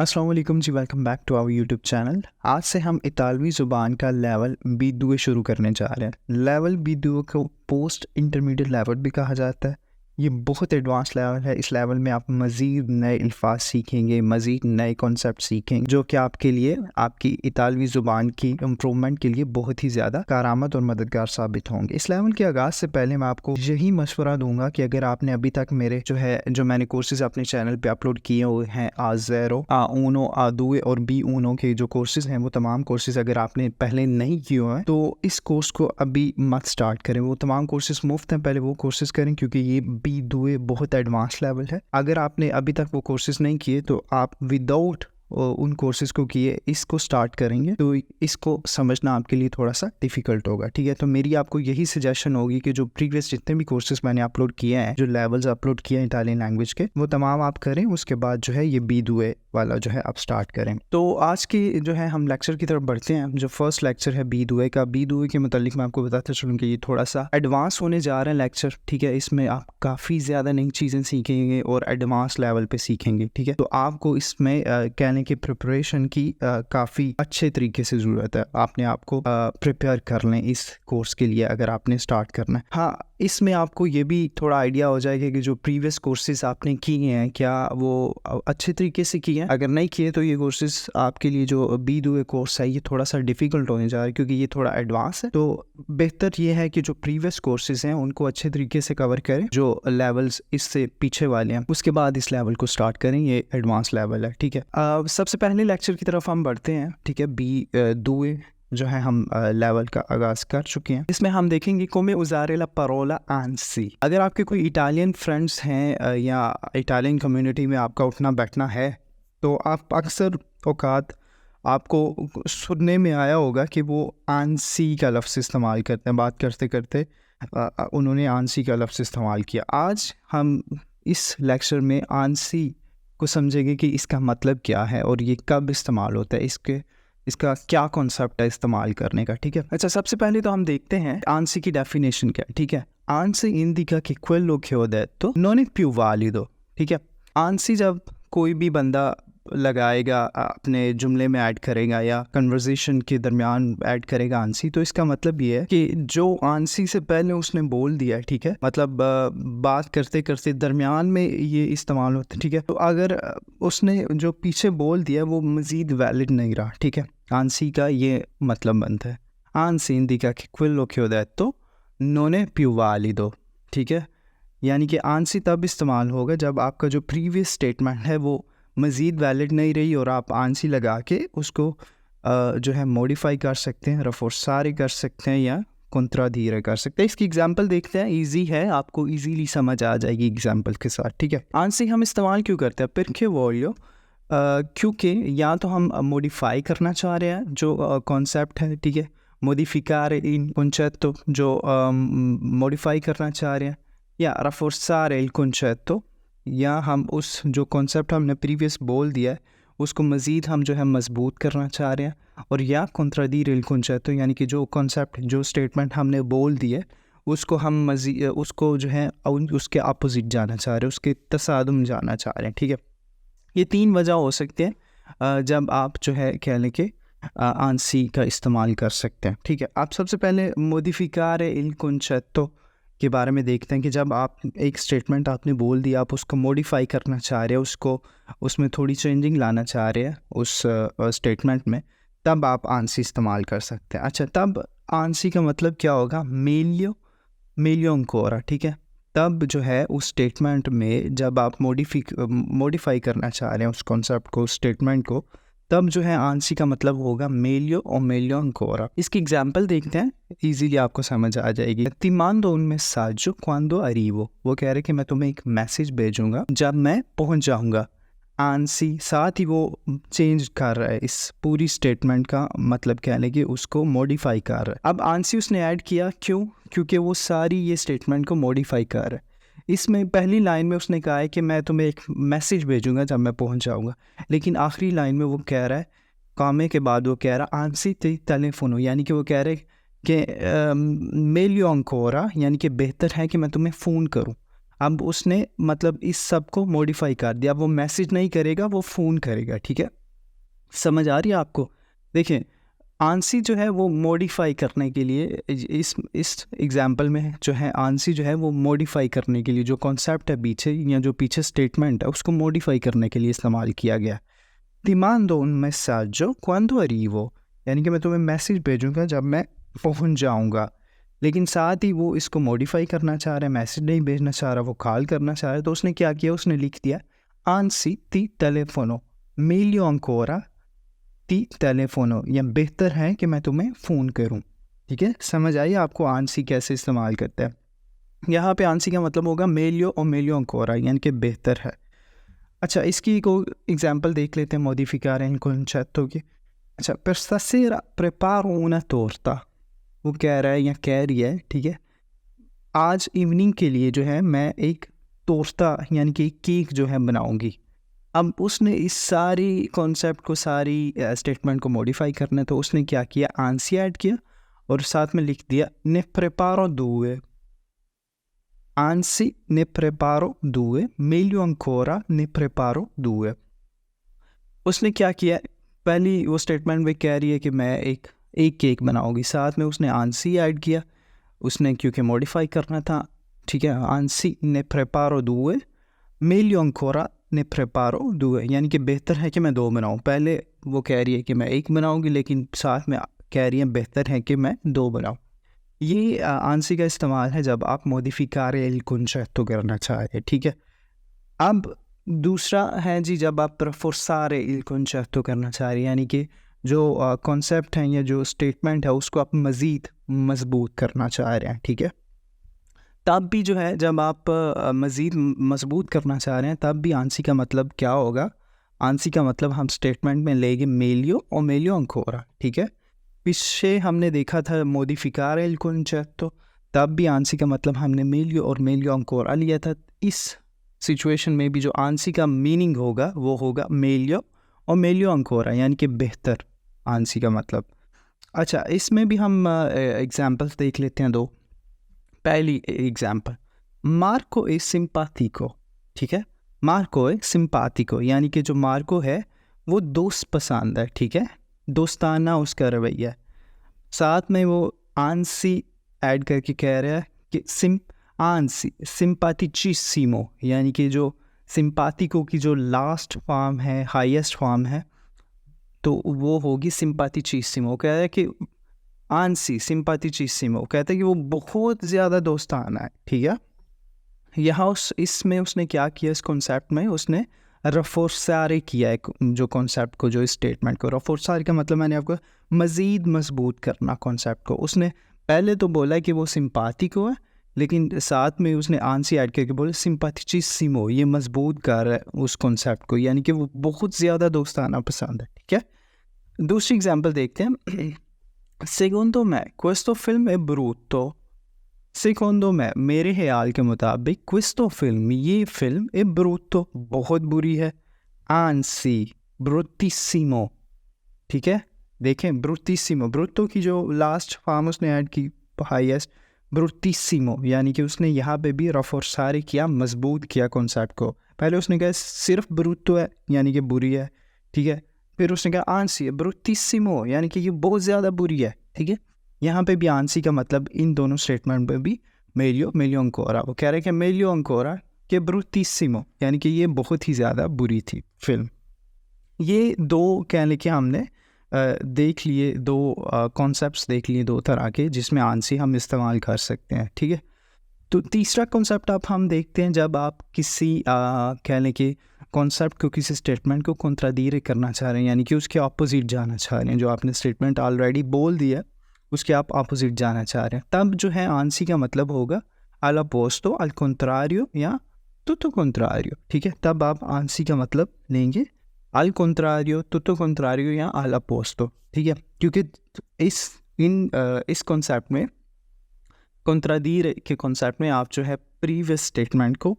अस्सलाम वालेकुम जी, welcome back to our YouTube channel. आज से हम इतालवी ज़ुबान का लेवल B2 शुरू करने जा रहे हैं। लेवल B2 को पोस्ट इंटरमीडिएट लेवल भी कहा जाता है। ये बहुत एडवांस लेवल है। इस लेवल में आप मज़ीद नए अल्फाज सीखेंगे, मज़ीद नए कॉन्सेप्ट सीखेंगे, जो कि आपके लिए आपकी इतालवी ज़ुबान की इम्प्रूवमेंट के लिए बहुत ही ज़्यादा कारआमद और मददगार साबित होंगे। इस लेवल के आगाज़ से पहले मैं आपको यही मशवरा दूंगा कि अगर आपने अभी तक मेरे जो मैंने कोर्सेज अपने चैनल पे अपलोड किए हुए हैं, A0, A1, A2 और B1 के जो कोर्सेज हैं, वो तमाम कोर्सेज अगर आपने पहले नहीं किए हैं तो इस कोर्स को अभी मत स्टार्ट करें। वो तमाम कोर्सेज मुफ्त हैं, पहले वो कोर्सेज करें क्योंकि ये B2 बहुत एडवांस लेवल है। अगर आपने अभी तक वो कोर्सेज नहीं किए तो आप विदाउट उन कोर्सेज को किए इसको स्टार्ट करेंगे तो इसको समझना आपके लिए थोड़ा सा डिफ़िकल्ट होगा, ठीक है। तो मेरी आपको यही सजेशन होगी कि जो प्रीवियस जितने भी कोर्सेज मैंने अपलोड किए हैं, जो लेवल्स अपलोड किए हैं इटालियन लैंग्वेज के, वो तमाम आप करें। उसके बाद जो है ये B2 वाला जो है आप स्टार्ट करें। तो आज की जो है हम लेक्चर की तरफ बढ़ते हैं। जो फर्स्ट लेक्चर है B2 का, B2 के मतलब मैं आपको बताता चलूँ कि ये थोड़ा सा एडवांस होने जा रहा है लेक्चर, ठीक है। इसमें आप काफ़ी ज़्यादा नई चीज़ें सीखेंगे और एडवांस लेवल पे सीखेंगे, ठीक है। तो आपको इसमें कहने की प्रिपरेशन की काफ़ी अच्छे तरीके से ज़रूरत है। आपने आपको प्रिपेयर कर लें इस कोर्स के लिए अगर आपने स्टार्ट करना है। हाँ, इसमें आपको ये भी थोड़ा आइडिया हो जाएगा कि जो प्रीवियस कोर्सेज आपने किए हैं क्या वो अच्छे तरीके से किए हैं। अगर नहीं किए तो ये कोर्सेज आपके लिए जो B2 कोर्स है ये थोड़ा सा डिफ़िकल्ट होने जा रहा है क्योंकि ये थोड़ा एडवांस है। तो बेहतर ये है कि जो प्रीवियस कोर्सेज हैं उनको अच्छे तरीके से कवर करें, जो लेवल्स इससे पीछे वाले हैं, उसके बाद इस लेवल को स्टार्ट करें। ये एडवांस लेवल है, ठीक है। सबसे पहले लेक्चर की तरफ हम बढ़ते हैं, ठीक है। B2 जो है हम लेवल का आगाज़ कर चुके हैं। इसमें हम देखेंगे come usare la parola anzi। अगर आपके कोई इटालियन फ्रेंड्स हैं या इटालियन कम्युनिटी में आपका उठना बैठना है तो आप अक्सर औकात आपको सुनने में आया होगा कि वो आंसी का लफ्ज़ इस्तेमाल करते हैं। बात करते करते उन्होंने आंसी का लफ्ज़ इस्तेमाल किया। आज हम इस लेक्चर में आंसी को समझेंगे कि इसका मतलब क्या है और ये कब इस्तेमाल होता है, इसका क्या कॉन्सेप्ट है इस्तेमाल करने का, ठीक है। अच्छा, सबसे पहले तो हम देखते हैं आंसी की डेफिनेशन क्या है, ठीक है। ANSI indica che quello che ho detto non è più valido, ठीक है। आंसी जब कोई भी बंदा लगाएगा, अपने जुमले में ऐड करेगा या कन्वर्सेशन के दरमियान ऐड करेगा आंसी, तो इसका मतलब ये है कि जो आंसी से पहले उसने बोल दिया है, ठीक है, मतलब बात करते करते दरमियान में ये इस्तेमाल होता है, ठीक है। तो अगर उसने जो पीछे बोल दिया वो मज़ीद वैलिड नहीं रहा, ठीक है। आंसी का ये मतलब बनता है ANSI indica che quello che ho detto non è più valido, ठीक है। यानी कि आंसी तब इस्तेमाल होगा जब आपका जो प्रीवियस स्टेटमेंट है वो मज़ीद वैलिड नहीं रही और आप आंसी लगा के उसको जो है मॉडिफाई कर सकते हैं, रफोर्सारे कर सकते हैं या contraddire कर सकते हैं। इसकी एग्जांपल देखते हैं, इजी है, आपको इजीली समझ आ जाएगी एग्जांपल के साथ, ठीक है। आंसी हम इस्तेमाल क्यों करते हैं? perché voglio, क्योंकि या तो हम मॉडिफाई करना चाह रहे हैं जो कॉन्सेप्ट है, ठीक है। modificare il concetto, जो मॉडिफाई करना चाह रहे हैं, या rafforzare il concetto, या हम उस जो कॉन्सेप्ट हमने प्रीवियस बोल दिया है उसको मज़ीद हम जो है मजबूत करना चाह रहे हैं, और या contraddire il concetto, यानी कि जो कॉन्सेप्ट जो स्टेटमेंट हमने बोल दिया उसको हम मज़ीद उसको जो है उसके अपोजिट जाना चाह रहे हैं, उसके तसादुम जाना चाह रहे हैं, ठीक है। ये 3 वजह हो सकते हैं जब आप जो है कह लें कि आंसी का इस्तेमाल कर सकते हैं, ठीक है। आप सबसे पहले modificare il concetto के बारे में देखते हैं कि जब आप एक स्टेटमेंट आपने बोल दिया, आप उसको मॉडिफाई करना चाह रहे हैं, उसको उसमें थोड़ी चेंजिंग लाना चाह रहे हैं उस स्टेटमेंट में, तब आप आंसी इस्तेमाल कर सकते हैं। अच्छा, तब आंसी का मतलब क्या होगा? meglio ancora, ठीक है। तब जो है उस स्टेटमेंट में जब आप मॉडिफाई करना चाह रहे हैं उस कॉन्सेप्ट को, उस स्टेटमेंट को, तब जो है आंसी का मतलब होगा meglio o meglio ancora। इसकी एग्जांपल देखते हैं, इजीली आपको समझ आ जाएगी। ti mando un messaggio quando arrivo, वो कह रहे कि मैं तुम्हें एक मैसेज भेजूंगा जब मैं पहुंच जाऊंगा। आंसी साथ ही वो चेंज कर रहा है इस पूरी स्टेटमेंट का मतलब, कह लें कि उसको मॉडिफाई कर रहा है। अब आंसी उसने ऐड किया, क्यों? क्योंकि वो सारी ये स्टेटमेंट को मॉडिफाई कर रहा है। इसमें पहली लाइन में उसने कहा है कि मैं तुम्हें एक मैसेज भेजूंगा जब मैं पहुंच जाऊंगा, लेकिन आखिरी लाइन में वो कह रहा है, कामे के बाद वो कह रहा आंसी ते टेलीफोनो, यानी कि वो कह रहे कि meglio ancora, यानी कि बेहतर है कि मैं तुम्हें फ़ोन करूं। अब उसने मतलब इस सब को मॉडिफाई कर दिया। अब वो मैसेज नहीं करेगा, वो फ़ोन करेगा। ठीक है, समझ आ रही है आपको? देखिए, आंसी जो है वो मॉडिफाई करने के लिए इस एग्जांपल में जो है आंसी जो है वो मॉडिफाई करने के लिए जो कॉन्सेप्ट है पीछे या जो पीछे स्टेटमेंट है उसको मॉडिफाई करने के लिए इस्तेमाल किया गया। Ti mando un messaggio quando arrivo, यानी कि मैं तुम्हें मैसेज भेजूंगा जब मैं पहुंच जाऊंगा। लेकिन साथ ही वो इसको मॉडिफाई करना चाह रहा है, मैसेज नहीं भेजना चाह रहा, वो कॉल करना चाह रहा है। तो उसने क्या किया, उसने लिख दिया anzi ti telefono, meglio ancora ti telefono, या बेहतर है कि मैं तुम्हें फ़ोन करूं। ठीक है, समझ आई आपको आंसी कैसे इस्तेमाल करता है। यहाँ पे आंसी का मतलब होगा मेलियो और मेलियो अंकोरा, यानी कि बेहतर है। अच्छा, इसकी को एग्जांपल देख लेते हैं, मॉडिफिकारे इन concetto की। अच्छा, per stasera preparo una torta, वो कह रहा है या कह रही है, ठीक है, आज इवनिंग के लिए जो है मैं एक तोर्ता यानी कि केक जो है बनाऊंगी। अब उसने इस सारी कॉन्सेप्ट को, सारी स्टेटमेंट को मॉडिफाई करना है, तो उसने क्या किया, आंसी ऐड किया और साथ में लिख दिया ne preparo due, anzi ne preparo due, meglio ancora ne preparo due। उसने क्या किया, पहली वो स्टेटमेंट में कह रही है कि मैं एक केक बनाऊंगी, साथ में उसने आंसी ऐड किया, उसने क्योंकि मॉडिफाई करना था। ठीक है, आंसी ने preparo due, meglio ancora ने preparo due, यानी कि बेहतर है कि मैं दो बनाऊं। पहले वो कह रही है कि मैं एक बनाऊंगी, लेकिन साथ में कह रही है बेहतर है कि मैं दो बनाऊं। ये आंसी का इस्तेमाल है जब आप मॉडिफिकारे il concetto करना चाह रहे हैं। ठीक है, अब दूसरा है जी, जब आप रफोर्सारे il concetto करना चाह रहे हैं, यानी कि जो कॉन्सेप्ट है या जो स्टेटमेंट है उसको आप मज़ीद मजबूत करना चाह रहे हैं। ठीक है, तब भी जो है जब आप मज़ीद मजबूत करना चाह रहे हैं तब भी आंसी का मतलब क्या होगा, आंसी का मतलब हम स्टेटमेंट में लेंगे मेलियो और मेलियो अंकोरा। ठीक है, पीछे हमने देखा था मॉडिफिकारे il concetto, तब भी आंसी का मतलब हमने मेलियो और मेलियो अंकोरा लिया था। इस सिचुएशन में भी जो आंसी का मीनिंग होगा वो होगा मेलियो और मेलियो अंकोरा, यानी कि बेहतर, आंसी का मतलब। अच्छा, इसमें भी हम एग्जांपल्स देख लेते हैं दो। पहली एग्जांपल, मार्को ए सिंपाथिको। ठीक है, मार्को ए सिंपाथिको, यानी कि जो मार्को है वो दोस्त पसंद है। ठीक है, दोस्ताना उसका रवैया। साथ में वो आंसी ऐड करके कह रहा है कि आंसी सिंपाथिचिसिमो, यानी कि जो सिंपाथिको की जो लास्ट फॉर्म है, हाईएस्ट फॉर्म है, तो वो होगी सिंपाथिचिसिमो। कह रहा है कि आंसी सिंपाथिचिसिमो, कहते हैं कि वो बहुत ज़्यादा दोस्ताना है। ठीक है, यहाँ इसमें उसने क्या किया, इस कॉन्सेप्ट में उसने रफोर्सारे किया है, जो कॉन्सेप्ट को, जो स्टेटमेंट को। रफोर्सारे का मतलब मैंने आपको मज़ीद मजबूत करना कॉन्सेप्ट को। उसने पहले तो बोला कि वो सिंपाथिको है, लेकिन साथ में उसने आंसी ऐड करके बोले सिंपाथिचिसिमो, ये मजबूत कर रहा है उस कॉन्सेप्ट को, यानी कि वो बहुत ज़्यादा दोस्ताना पसंद है। ठीक है, दूसरी एग्जाम्पल देखते हैं। सेकोंडो मैं क्वेस्तो फिल्म ए ब्रूतो, सेकोंडो मैं मेरे ख्याल के मुताबिक, क्विस्तो फिल्म ये फिल्म ए ब्रूतो बहुत बुरी है, आंसी ब्रूटिसिमो। ठीक है, देखें ब्रूटिसिमो, ब्रूतो की जो लास्ट फॉर्म उसने ऐड की हाईएस्ट, ब्रूटिसिमो, यानी कि उसने यहाँ पे भी रफोर्सारे किया, मजबूत किया कॉन्सेप्ट को। पहले उसने कहा सिर्फ ब्रूतो है यानी कि बुरी है। ठीक है, फिर उसने कहा आंसी है ब्रूटिसिमो, यानी कि ये बहुत ज़्यादा बुरी है। ठीक है, यहाँ पे भी आंसी का मतलब इन दोनों स्टेटमेंट पे भी मेलियो अंकोरा। वो कह रहे हैं कि मेलियो अंकोरा के ब्रूटिसिमो, यानी कि ये बहुत ही ज़्यादा बुरी थी फिल्म। ये दो कह लें कि हमने देख लिए, दो कॉन्सेप्ट्स देख लिए दो तरह के, जिसमें आंसी हम इस्तेमाल कर सकते हैं। ठीक है, तो तीसरा कॉन्सेप्ट आप हम देखते हैं, जब आप किसी कह लें कि कॉन्सेप्ट को, किसी स्टेटमेंट को कॉन्ट्राडीरे करना चाह रहे हैं, यानी कि उसके ऑपोजिट जाना चाह रहे हैं, जो आपने स्टेटमेंट ऑलरेडी बोल दिया उसके आप ऑपोजिट जाना चाह रहे हैं, तब जो है आंसी का मतलब होगा all'opposto, al contrario या tutto contrario। ठीक है, तब आप आंसी का मतलब लेंगे al contrario, tutto contrario या all'opposto। ठीक है, क्योंकि इस कॉन्सेप्ट में, कॉन्ट्राडीरे के कॉन्सेप्ट में आप जो है प्रीवियस स्टेटमेंट को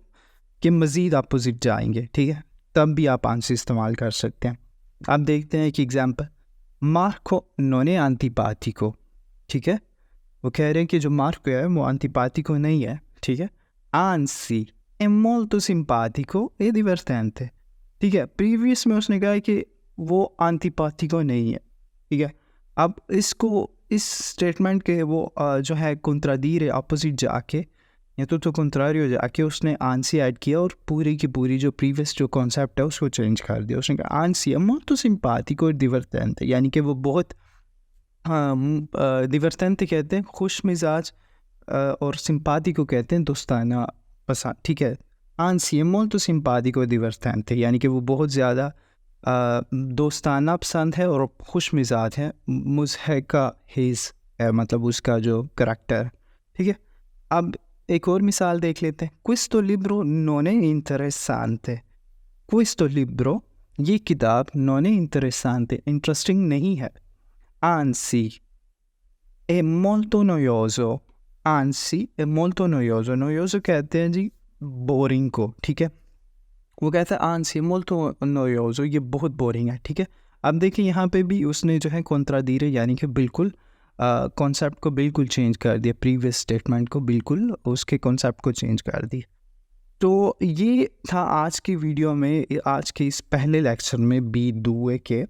के मज़ीद अपोजिट जाएंगे। ठीक है, तब भी आप आंसी इस्तेमाल कर सकते हैं। आप देखते हैं कि एग्जांपल, मार्को non è antipatico। ठीक है, वो कह रहे हैं कि जो मार्को है वो antipatico नहीं है। ठीक है, anzi è molto simpatico e divertente। ठीक है, प्रीवियस में उसने कहा है कि वो antipatico नहीं है। ठीक है, अब इसको इस स्टेटमेंट के वो जो है contradire अपोजिट जाके या तो contrario जाके उसने आंसी ऐड किया और पूरी की पूरी जो प्रीवियस जो कॉन्सेप्ट है उसको चेंज कर दिया। उसने कहा ANSI è molto simpatico e divertente, यानी कि वो बहुत divertente कहते हैं खुश मिजाज और simpatico कहते हैं दोस्ताना पसंद। ठीक है, ANSI è molto simpatico e divertente, यानी कि वो बहुत ज़्यादा दोस्ताना पसंद है और खुश मिजाज है। मुज़हिका हिज है मतलब उसका जो करैक्टर। ठीक है, अब एक और मिसाल देख लेते हैं। Questo libro non è interessante। Questo libro, ये किताब non è interessante, इंटरेस्टिंग नहीं है। Anzi è molto noioso। Anzi è molto noioso। noioso कहते हैं जी बोरिंग को। ठीक है, वो कहता है आंसी molto noioso, ये बहुत बोरिंग है। ठीक है, अब देखिए यहाँ पे भी उसने जो है contradire यानी कि बिल्कुल कॉन्सेप्ट को बिल्कुल चेंज कर दिया, प्रीवियस स्टेटमेंट को बिल्कुल उसके कॉन्सेप्ट को चेंज कर दिया। तो ये था आज की वीडियो में, आज के इस पहले लेक्चर में बी दुए के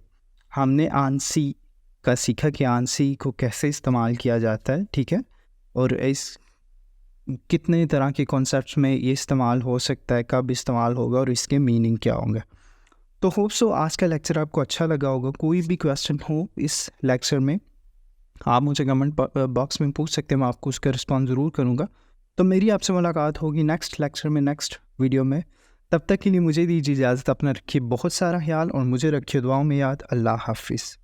हमने आंसी का सीखा कि आंसी को कैसे इस्तेमाल किया जाता है। ठीक है, और इस कितने तरह के कॉन्सेप्ट्स में ये इस्तेमाल हो सकता है, कब इस्तेमाल होगा और इसके मीनिंग क्या होंगे। तो होप सो आज का लेक्चर आपको अच्छा लगा होगा। कोई भी क्वेश्चन हो इस लेक्चर में आप मुझे कमेंट बॉक्स में पूछ सकते हैं, मैं आपको उसका रिस्पॉन्स ज़रूर करूँगा। तो मेरी आपसे मुलाकात होगी नेक्स्ट लेक्चर में, नेक्स्ट वीडियो में। तब तक के लिए मुझे दीजिए इजाज़त। अपना रखिए बहुत सारा ख्याल और मुझे रखिए दुआओं में याद। अल्लाह हाफिज़।